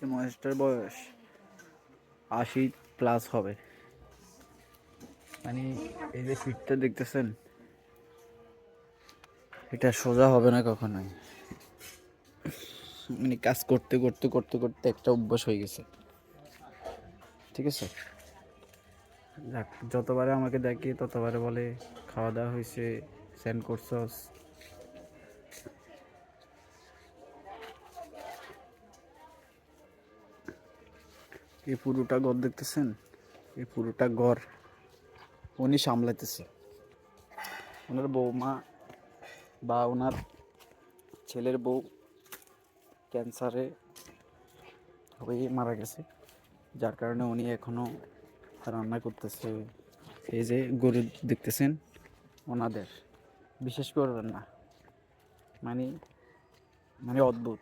এই মহেশটার বয়স 80+ হবে। মানে এই যে ফিটটা দেখতেছেন, এটা সোজা হবে না কখনোই। মানে কাজ করতে করতে করতে করতে একটা অভ্যাস হয়ে গেছে, ঠিক আছে। যাক, যতবারে আমাকে দেখে ততবারে বলে খাওয়া দাওয়া হয়েছে, সেন্ড করছস। এই পুরোটা ঘর দেখতেছেন, এই পুরোটা ঘর উনি সামলাইতেছে। ওনার বৌমা বা ওনার ছেলের বউ ক্যান্সারে হয়ে মারা গেছে, যার কারণে উনি এখনও রান্না করতেছে। এই যে গরু দেখতেছেন ওনাদের, বিশেষ করবেন না, মানে মানে অদ্ভুত।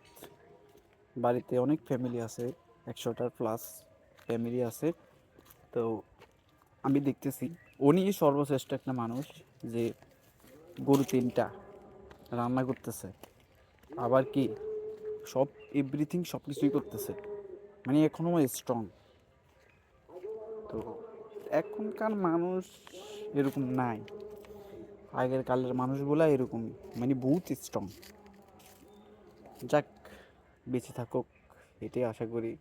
বাড়িতে অনেক ফ্যামিলি আছে, 100টার প্লাস ফ্যামিলি আছে। তো আমি দেখতেছি উনি সর্বশ্রেষ্ঠ একটা মানুষ যে গরু 3টা রান্না করতেছে, আবার কি সব এভরিথিং সব কিছুই করতেছে, মানে এখনও স্ট্রং। তো এখনকার মানুষ এরকম নাই, আগের কালের মানুষগুলা এরকম, মানে বহুত স্ট্রং। যাক, বেঁচে থাকুক এটাই আশা করি।